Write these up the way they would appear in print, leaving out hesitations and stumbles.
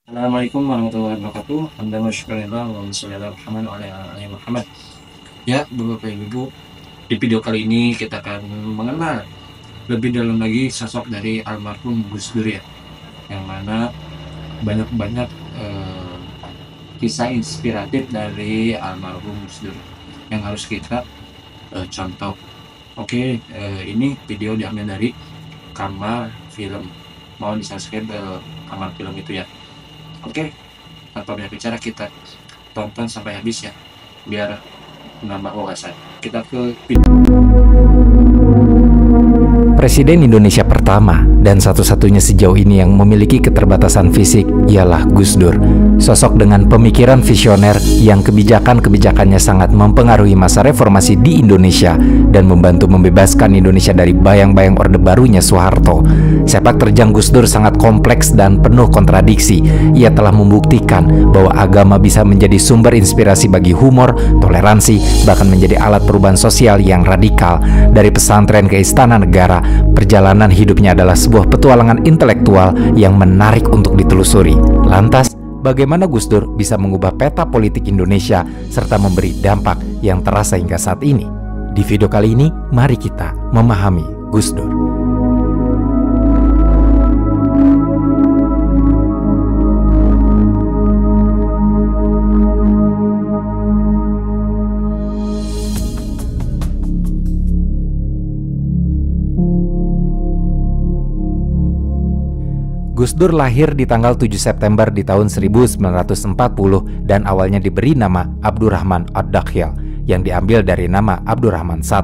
Assalamualaikum warahmatullahi wabarakatuh. Alhamdulillah syukurillah wa Muhammad wa ala ali Muhammad. Ya, Bapak Ibu, di video kali ini kita akan mengenal lebih dalam lagi sosok dari almarhum Gus Dur ya, yang mana banyak kisah inspiratif dari almarhum Gus Dur yang harus kita contoh. Oke, ini video diambil dari Kamar Film. Mohon di-subscribe Kamar Film itu ya. Oke, tanpa banyak bicara kita tonton sampai habis ya, biar menambah wawasan. Kita ke video. Presiden Indonesia pertama dan satu-satunya sejauh ini yang memiliki keterbatasan fisik ialah Gus Dur. Sosok dengan pemikiran visioner yang kebijakan-kebijakannya sangat mempengaruhi masa reformasi di Indonesia dan membantu membebaskan Indonesia dari bayang-bayang Orde Barunya Soeharto. Sepak terjang Gus Dur sangat kompleks dan penuh kontradiksi. Ia telah membuktikan bahwa agama bisa menjadi sumber inspirasi bagi humor, toleransi, bahkan menjadi alat perubahan sosial yang radikal. Dari pesantren ke istana negara, perjalanan hidupnya adalah sebuah petualangan intelektual yang menarik untuk ditelusuri. Lantas, bagaimana Gus Dur bisa mengubah peta politik Indonesia serta memberi dampak yang terasa hingga saat ini? Di video kali ini, mari kita memahami Gus Dur. Gus Dur lahir di tanggal 7 September di tahun 1940 dan awalnya diberi nama Abdurrahman Ad-Dakhyal yang diambil dari nama Abdurrahman I,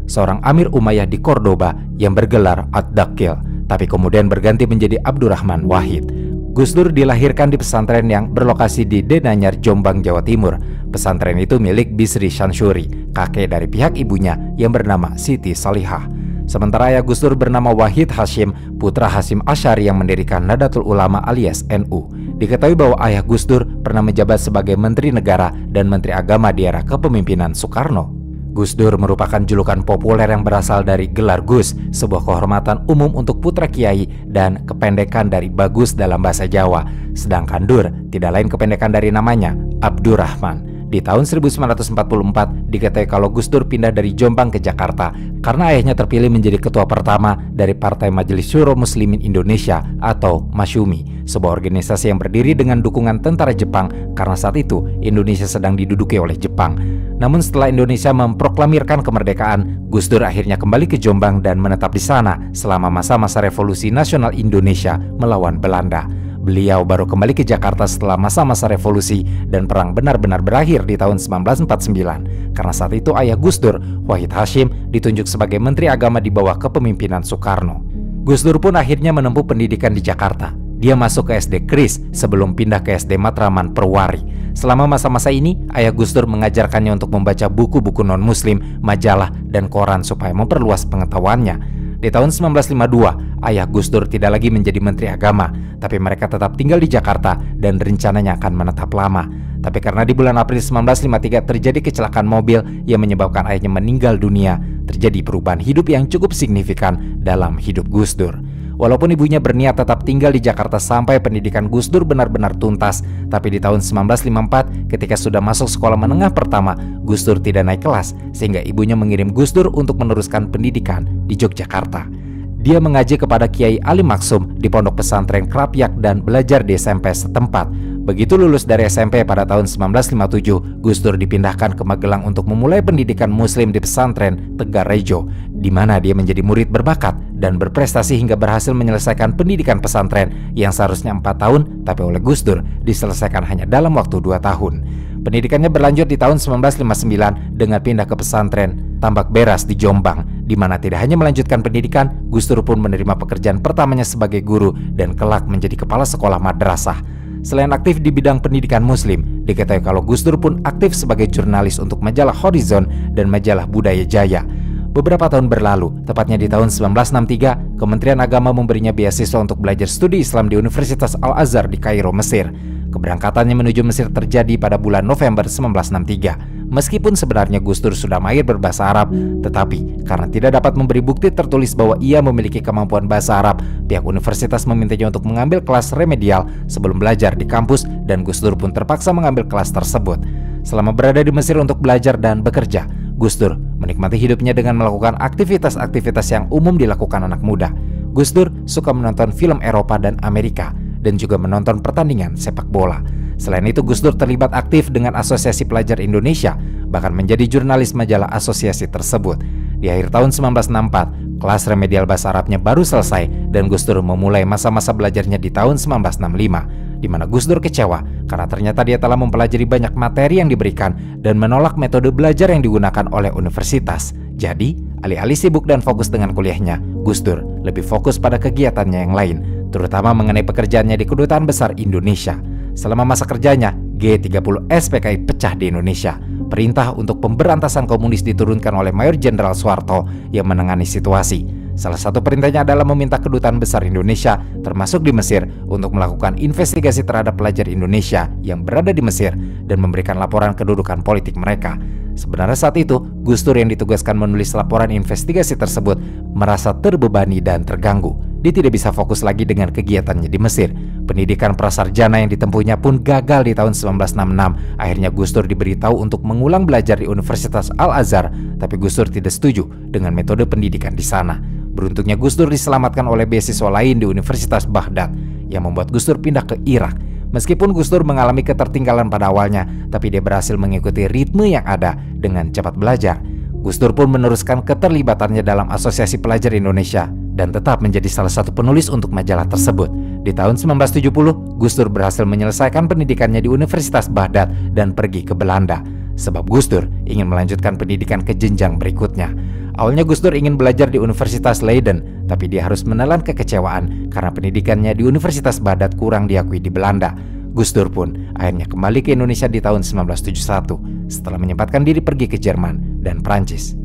seorang Amir Umayyah di Cordoba yang bergelar Ad-Dakhyal, tapi kemudian berganti menjadi Abdurrahman Wahid. Gus Dur dilahirkan di pesantren yang berlokasi di Denanyar, Jombang, Jawa Timur. Pesantren itu milik Bisri Syansuri, kakek dari pihak ibunya yang bernama Siti Salihah. Sementara ayah Gus Dur bernama Wahid Hashim, putra Hasyim Asy'ari yang mendirikan Nahdlatul Ulama alias NU. Diketahui bahwa ayah Gus Dur pernah menjabat sebagai Menteri Negara dan Menteri Agama di era kepemimpinan Soekarno. Gus Dur merupakan julukan populer yang berasal dari gelar Gus, sebuah kehormatan umum untuk putra kiai dan kependekan dari bagus dalam bahasa Jawa. Sedangkan Dur tidak lain kependekan dari namanya, Abdurrahman. Di tahun 1944 diketahui kalau Gus Dur pindah dari Jombang ke Jakarta karena ayahnya terpilih menjadi ketua pertama dari Partai Majelis Syuro Muslimin Indonesia atau Masyumi, sebuah organisasi yang berdiri dengan dukungan tentara Jepang karena saat itu Indonesia sedang diduduki oleh Jepang. Namun setelah Indonesia memproklamirkan kemerdekaan, Gus Dur akhirnya kembali ke Jombang dan menetap di sana selama masa-masa Revolusi Nasional Indonesia melawan Belanda. Beliau baru kembali ke Jakarta setelah masa-masa revolusi dan perang benar-benar berakhir di tahun 1949. Karena saat itu ayah Gus Dur, Wahid Hashim, ditunjuk sebagai Menteri Agama di bawah kepemimpinan Soekarno. Gus Dur pun akhirnya menempuh pendidikan di Jakarta. Dia masuk ke SD Kris sebelum pindah ke SD Matraman Perwari. Selama masa-masa ini, ayah Gus Dur mengajarkannya untuk membaca buku-buku non-muslim, majalah, dan koran supaya memperluas pengetahuannya. Di tahun 1952, ayah Gus Dur tidak lagi menjadi Menteri Agama, tapi mereka tetap tinggal di Jakarta dan rencananya akan menetap lama. Tapi karena di bulan April 1953 terjadi kecelakaan mobil yang menyebabkan ayahnya meninggal dunia, terjadi perubahan hidup yang cukup signifikan dalam hidup Gus Dur. Walaupun ibunya berniat tetap tinggal di Jakarta sampai pendidikan Gus Dur benar-benar tuntas, tapi di tahun 1954 ketika sudah masuk sekolah menengah pertama, Gus Dur tidak naik kelas sehingga ibunya mengirim Gus Dur untuk meneruskan pendidikan di Yogyakarta. Dia mengaji kepada Kiai Ali Maksum di Pondok Pesantren Krapyak dan belajar di SMP setempat. Begitu lulus dari SMP pada tahun 1957, Gus Dur dipindahkan ke Magelang untuk memulai pendidikan muslim di pesantren Tegar Rejo, di mana dia menjadi murid berbakat dan berprestasi hingga berhasil menyelesaikan pendidikan pesantren yang seharusnya 4 tahun, tapi oleh Gus Dur diselesaikan hanya dalam waktu 2 tahun. Pendidikannya berlanjut di tahun 1959 dengan pindah ke pesantren Tambak Beras di Jombang, di mana tidak hanya melanjutkan pendidikan, Gus Dur pun menerima pekerjaan pertamanya sebagai guru dan kelak menjadi kepala sekolah madrasah. Selain aktif di bidang pendidikan muslim, diketahui kalau Gus Dur pun aktif sebagai jurnalis untuk majalah Horizon dan majalah Budaya Jaya. Beberapa tahun berlalu, tepatnya di tahun 1963, Kementerian Agama memberinya beasiswa untuk belajar studi Islam di Universitas Al-Azhar di Kairo, Mesir. Keberangkatannya menuju Mesir terjadi pada bulan November 1963. Meskipun sebenarnya Gus Dur sudah mahir berbahasa Arab, tetapi karena tidak dapat memberi bukti tertulis bahwa ia memiliki kemampuan bahasa Arab, pihak universitas memintanya untuk mengambil kelas remedial sebelum belajar di kampus, dan Gus Dur pun terpaksa mengambil kelas tersebut. Selama berada di Mesir untuk belajar dan bekerja, Gus Dur menikmati hidupnya dengan melakukan aktivitas-aktivitas yang umum dilakukan anak muda. Gus Dur suka menonton film Eropa dan Amerika, dan juga menonton pertandingan sepak bola. Selain itu, Gus Dur terlibat aktif dengan Asosiasi Pelajar Indonesia, bahkan menjadi jurnalis majalah asosiasi tersebut. Di akhir tahun 1964, kelas remedial bahasa Arabnya baru selesai, dan Gus Dur memulai masa-masa belajarnya di tahun 1965, di mana Gus Dur kecewa karena ternyata dia telah mempelajari banyak materi yang diberikan dan menolak metode belajar yang digunakan oleh universitas. Jadi, alih-alih sibuk dan fokus dengan kuliahnya, Gus Dur lebih fokus pada kegiatannya yang lain, terutama mengenai pekerjaannya di Kedutaan Besar Indonesia. Selama masa kerjanya, G30 SPKI pecah di Indonesia. Perintah untuk pemberantasan komunis diturunkan oleh Mayor Jenderal Soeharto yang menangani situasi. Salah satu perintahnya adalah meminta Kedutaan Besar Indonesia, termasuk di Mesir, untuk melakukan investigasi terhadap pelajar Indonesia yang berada di Mesir dan memberikan laporan kedudukan politik mereka. Sebenarnya saat itu, Gus Dur yang ditugaskan menulis laporan investigasi tersebut merasa terbebani dan terganggu. Dia tidak bisa fokus lagi dengan kegiatannya di Mesir. Pendidikan prasarjana yang ditempuhnya pun gagal di tahun 1966. Akhirnya Gus Dur diberitahu untuk mengulang belajar di Universitas Al-Azhar, tapi Gus Dur tidak setuju dengan metode pendidikan di sana. Beruntungnya Gus Dur diselamatkan oleh beasiswa lain di Universitas Baghdad yang membuat Gus Dur pindah ke Irak. Meskipun Gus Dur mengalami ketertinggalan pada awalnya, tapi dia berhasil mengikuti ritme yang ada dengan cepat belajar. Gus Dur pun meneruskan keterlibatannya dalam Asosiasi Pelajar Indonesia dan tetap menjadi salah satu penulis untuk majalah tersebut. Di tahun 1970, Gus Dur berhasil menyelesaikan pendidikannya di Universitas Baghdad dan pergi ke Belanda. Sebab Gus Dur ingin melanjutkan pendidikan ke jenjang berikutnya. Awalnya Gus Dur ingin belajar di Universitas Leiden, tapi dia harus menelan kekecewaan karena pendidikannya di Universitas Baghdad kurang diakui di Belanda. Gus Dur pun akhirnya kembali ke Indonesia di tahun 1971 setelah menyempatkan diri pergi ke Jerman dan Prancis.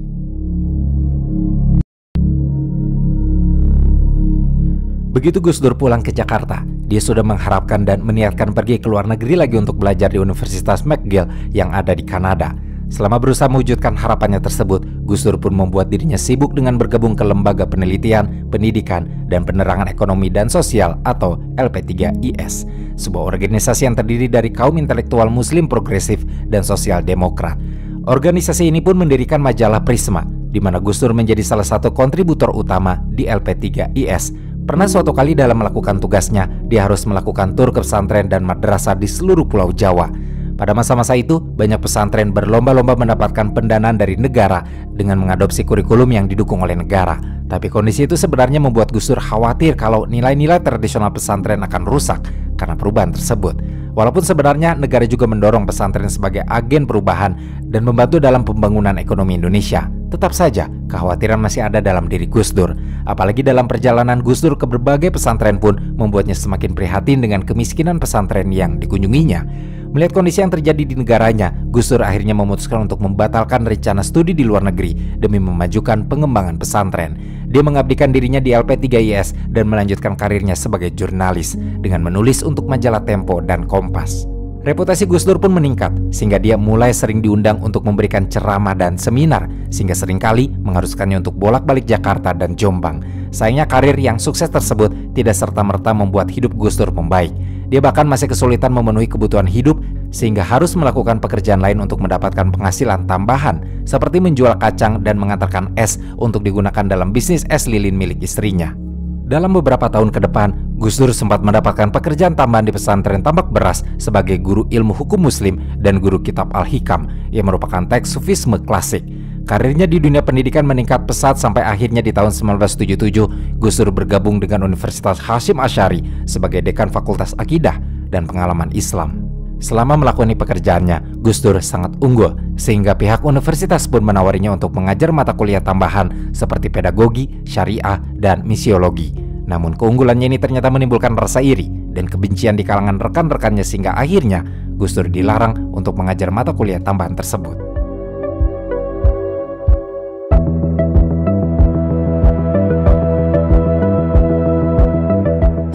Begitu Gus Dur pulang ke Jakarta, dia sudah mengharapkan dan meniatkan pergi ke luar negeri lagi untuk belajar di Universitas McGill yang ada di Kanada. Selama berusaha mewujudkan harapannya tersebut, Gus Dur pun membuat dirinya sibuk dengan bergabung ke Lembaga Penelitian, Pendidikan, dan Penerangan Ekonomi dan Sosial atau LP3IS, sebuah organisasi yang terdiri dari kaum intelektual Muslim progresif dan sosial demokrat. Organisasi ini pun mendirikan majalah Prisma, di mana Gus Dur menjadi salah satu kontributor utama di LP3IS. Pernah suatu kali dalam melakukan tugasnya, dia harus melakukan tur ke pesantren dan madrasah di seluruh Pulau Jawa. Pada masa-masa itu, banyak pesantren berlomba-lomba mendapatkan pendanaan dari negara dengan mengadopsi kurikulum yang didukung oleh negara. Tapi kondisi itu sebenarnya membuat Gus Dur khawatir kalau nilai-nilai tradisional pesantren akan rusak karena perubahan tersebut. Walaupun sebenarnya negara juga mendorong pesantren sebagai agen perubahan dan membantu dalam pembangunan ekonomi Indonesia, tetap saja kekhawatiran masih ada dalam diri Gus Dur. Apalagi dalam perjalanan Gus Dur ke berbagai pesantren pun membuatnya semakin prihatin dengan kemiskinan pesantren yang dikunjunginya. Melihat kondisi yang terjadi di negaranya, Gus Dur akhirnya memutuskan untuk membatalkan rencana studi di luar negeri demi memajukan pengembangan pesantren. Dia mengabdikan dirinya di LP3IS dan melanjutkan karirnya sebagai jurnalis dengan menulis untuk majalah Tempo dan Kompas. Reputasi Gus Dur pun meningkat sehingga dia mulai sering diundang untuk memberikan ceramah dan seminar, sehingga seringkali mengharuskannya untuk bolak-balik Jakarta dan Jombang. Sayangnya karir yang sukses tersebut tidak serta-merta membuat hidup Gus Dur membaik. Dia bahkan masih kesulitan memenuhi kebutuhan hidup sehingga harus melakukan pekerjaan lain untuk mendapatkan penghasilan tambahan, seperti menjual kacang dan mengantarkan es untuk digunakan dalam bisnis es lilin milik istrinya. Dalam beberapa tahun ke depan, Gus Dur sempat mendapatkan pekerjaan tambahan di pesantren Tambak Beras sebagai guru ilmu hukum muslim dan guru kitab Al-Hikam yang merupakan teks sufisme klasik. Karirnya di dunia pendidikan meningkat pesat sampai akhirnya di tahun 1977 Gus Dur bergabung dengan Universitas Hasyim Asy'ari sebagai dekan Fakultas Akidah dan Pengalaman Islam. Selama melakoni pekerjaannya, Gus Dur sangat unggul sehingga pihak universitas pun menawarinya untuk mengajar mata kuliah tambahan seperti pedagogi, syariah, dan misiologi. Namun keunggulannya ini ternyata menimbulkan rasa iri dan kebencian di kalangan rekan-rekannya sehingga akhirnya Gus Dur dilarang untuk mengajar mata kuliah tambahan tersebut.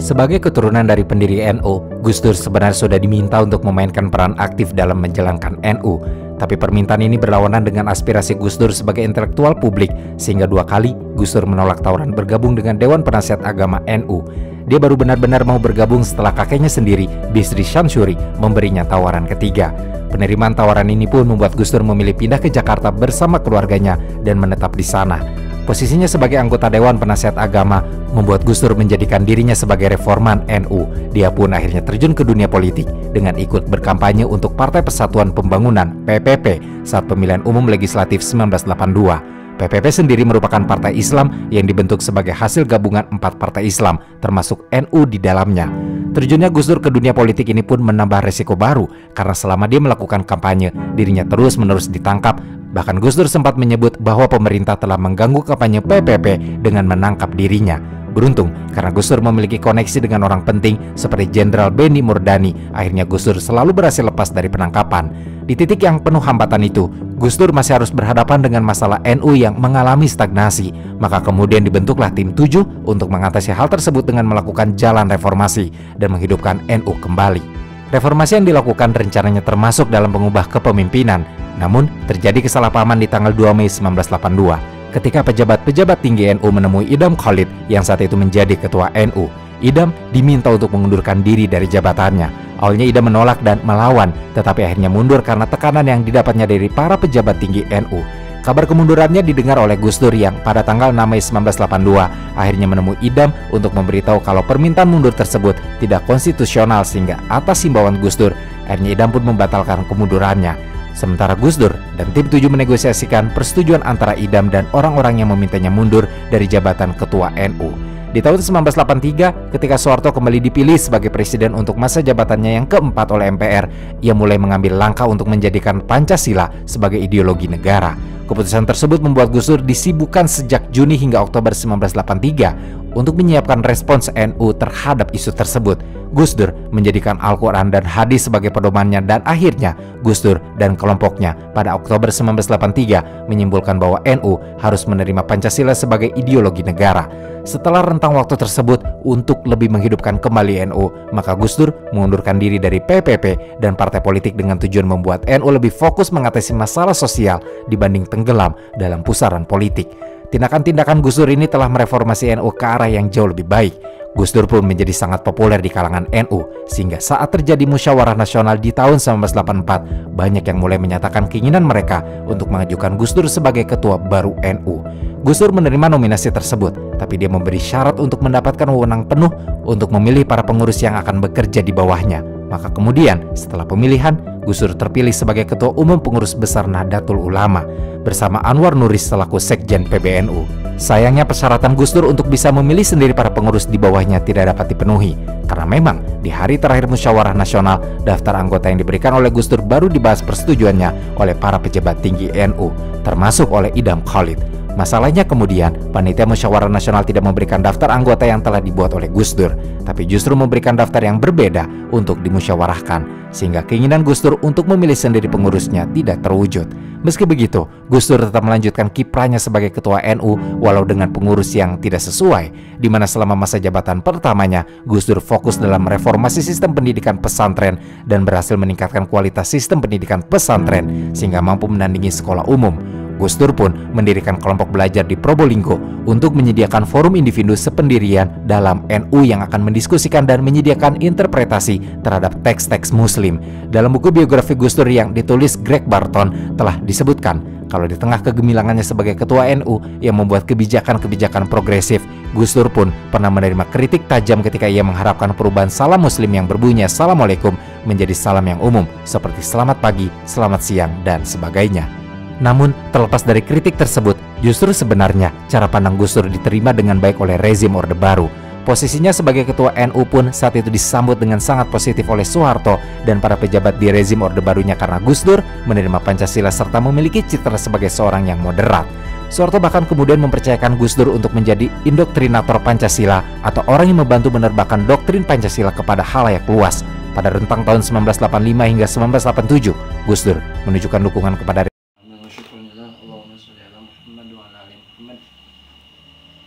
Sebagai keturunan dari pendiri NU, Gus Dur sebenarnya sudah diminta untuk memainkan peran aktif dalam menjalankan NU. Tapi permintaan ini berlawanan dengan aspirasi Gus Dur sebagai intelektual publik, sehingga 2 kali Gus Dur menolak tawaran bergabung dengan Dewan Penasihat Agama NU. Dia baru benar-benar mau bergabung setelah kakeknya sendiri, Bisri Syamsuri, memberinya tawaran ketiga. Penerimaan tawaran ini pun membuat Gus Dur memilih pindah ke Jakarta bersama keluarganya dan menetap di sana. Posisinya sebagai anggota Dewan Penasihat Agama membuat Gus Dur menjadikan dirinya sebagai reforman NU. Dia pun akhirnya terjun ke dunia politik dengan ikut berkampanye untuk Partai Persatuan Pembangunan (PPP) saat pemilihan umum legislatif 1982. PPP sendiri merupakan partai Islam yang dibentuk sebagai hasil gabungan 4 partai Islam, termasuk NU di dalamnya. Terjunnya Gus Dur ke dunia politik ini pun menambah resiko baru, karena selama dia melakukan kampanye, dirinya terus-menerus ditangkap. Bahkan Gus Dur sempat menyebut bahwa pemerintah telah mengganggu kampanye PPP dengan menangkap dirinya. Beruntung, karena Gus Dur memiliki koneksi dengan orang penting seperti Jenderal Benny Murdani, akhirnya Gus Dur selalu berhasil lepas dari penangkapan. Di titik yang penuh hambatan itu, Gus Dur masih harus berhadapan dengan masalah NU yang mengalami stagnasi. Maka kemudian dibentuklah tim 7 untuk mengatasi hal tersebut dengan melakukan jalan reformasi dan menghidupkan NU kembali. Reformasi yang dilakukan rencananya termasuk dalam mengubah kepemimpinan. Namun, terjadi kesalahpahaman di tanggal 2 Mei 1982 ketika pejabat-pejabat tinggi NU menemui Idam Khalid yang saat itu menjadi ketua NU. Idam diminta untuk mengundurkan diri dari jabatannya. Awalnya Idam menolak dan melawan, tetapi akhirnya mundur karena tekanan yang didapatnya dari para pejabat tinggi NU. Kabar kemundurannya didengar oleh Gus Dur yang pada tanggal 6 Mei 1982 akhirnya menemui Idam untuk memberitahu kalau permintaan mundur tersebut tidak konstitusional, sehingga atas himbauan Gus Dur, akhirnya Idam pun membatalkan kemundurannya. Sementara Gus Dur dan tim 7 menegosiasikan persetujuan antara Idam dan orang-orang yang memintanya mundur dari jabatan ketua NU. Di tahun 1983, ketika Soeharto kembali dipilih sebagai presiden untuk masa jabatannya yang keempat oleh MPR, ia mulai mengambil langkah untuk menjadikan Pancasila sebagai ideologi negara. Keputusan tersebut membuat Gus Dur disibukkan sejak Juni hingga Oktober 1983 untuk menyiapkan respons NU terhadap isu tersebut. Gus Dur menjadikan Al-Quran dan hadis sebagai pedomannya, dan akhirnya Gus Dur dan kelompoknya pada Oktober 1983 menyimpulkan bahwa NU harus menerima Pancasila sebagai ideologi negara. Setelah rentang waktu tersebut untuk lebih menghidupkan kembali NU, maka Gus Dur mengundurkan diri dari PPP dan partai politik dengan tujuan membuat NU lebih fokus mengatasi masalah sosial dibanding tenggelam dalam pusaran politik. Tindakan-tindakan Gus Dur ini telah mereformasi NU ke arah yang jauh lebih baik. Gus Dur pun menjadi sangat populer di kalangan NU, sehingga saat terjadi musyawarah nasional di tahun 1984, banyak yang mulai menyatakan keinginan mereka untuk mengajukan Gus Dur sebagai ketua baru NU. Gus Dur menerima nominasi tersebut, tapi dia memberi syarat untuk mendapatkan wewenang penuh untuk memilih para pengurus yang akan bekerja di bawahnya. Maka kemudian setelah pemilihan, Gus Dur terpilih sebagai Ketua Umum Pengurus Besar Nahdlatul Ulama bersama Anwar Nuris selaku Sekjen PBNU. Sayangnya persyaratan Gus Dur untuk bisa memilih sendiri para pengurus di bawahnya tidak dapat dipenuhi, karena memang di hari terakhir musyawarah nasional, daftar anggota yang diberikan oleh Gus Dur baru dibahas persetujuannya oleh para pejabat tinggi NU, termasuk oleh Idam Khalid. Masalahnya kemudian, panitia musyawarah nasional tidak memberikan daftar anggota yang telah dibuat oleh Gus Dur, tapi justru memberikan daftar yang berbeda untuk dimusyawarahkan, sehingga keinginan Gus Dur untuk memilih sendiri pengurusnya tidak terwujud. Meski begitu, Gus Dur tetap melanjutkan kiprahnya sebagai ketua NU walau dengan pengurus yang tidak sesuai, di mana selama masa jabatan pertamanya, Gus Dur fokus dalam reformasi sistem pendidikan pesantren dan berhasil meningkatkan kualitas sistem pendidikan pesantren sehingga mampu menandingi sekolah umum. Gus Dur pun mendirikan kelompok belajar di Probolinggo untuk menyediakan forum individu sependirian dalam NU yang akan mendiskusikan dan menyediakan interpretasi terhadap teks-teks Muslim. Dalam buku biografi Gus Dur yang ditulis Greg Barton telah disebutkan kalau di tengah kegemilangannya sebagai ketua NU yang membuat kebijakan-kebijakan progresif, Gus Dur pun pernah menerima kritik tajam ketika ia mengharapkan perubahan salam Muslim yang berbunyi Assalamualaikum menjadi salam yang umum seperti selamat pagi, selamat siang, dan sebagainya. Namun, terlepas dari kritik tersebut, justru sebenarnya cara pandang Gus Dur diterima dengan baik oleh rezim Orde Baru. Posisinya sebagai ketua NU pun saat itu disambut dengan sangat positif oleh Soeharto dan para pejabat di rezim Orde Barunya karena Gus Dur menerima Pancasila serta memiliki citra sebagai seorang yang moderat. Soeharto bahkan kemudian mempercayakan Gus Dur untuk menjadi indoktrinator Pancasila atau orang yang membantu menerbangkan doktrin Pancasila kepada halayak luas. Pada rentang tahun 1985 hingga 1987, Gus Dur menunjukkan dukungan kepada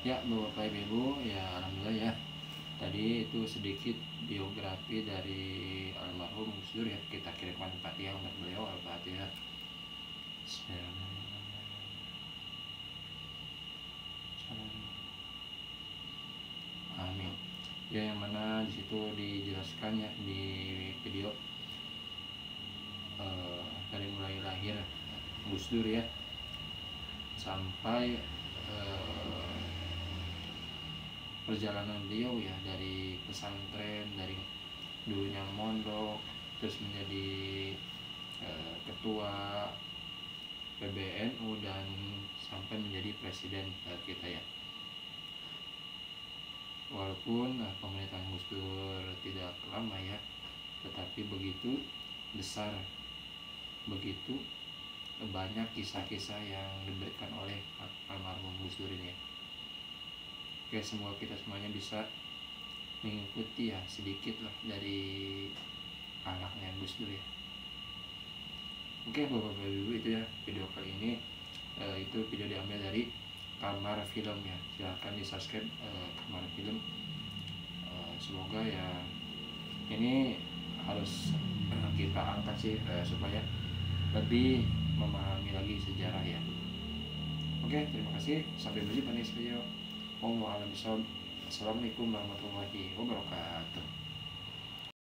ya Bapak Ibu, ya alhamdulillah ya. Tadi itu sedikit biografi dari almarhum Gus Dur ya. Kita kirimkan Fatihah untuk beliau, Al-Fatihah. Amin. Ya, yang mana di situ dijelaskan ya di video dari mulai lahir Gus Dur ya sampai perjalanan beliau ya dari pesantren, dari dulunya mondok terus menjadi ketua PBNU dan sampai menjadi presiden kita ya. Walaupun pemerintahan Gus Dur tidak lama ya, tetapi begitu besar, begitu banyak kisah-kisah yang diberikan oleh almarhum Gus Dur ini ya. Oke, semoga kita semuanya bisa mengikuti ya sedikit lah dari anaknya Gus Dur ya. Oke Bapak Ibu, itu ya video kali ini. Itu video diambil dari Kamar Film ya, silahkan di subscribe Kamar Film. Semoga ya ini harus kita angkat sih supaya lebih memahami lagi sejarah ya. Oke, terima kasih, sampai berjumpa di next video. Assalamualaikum warahmatullahi wabarakatuh.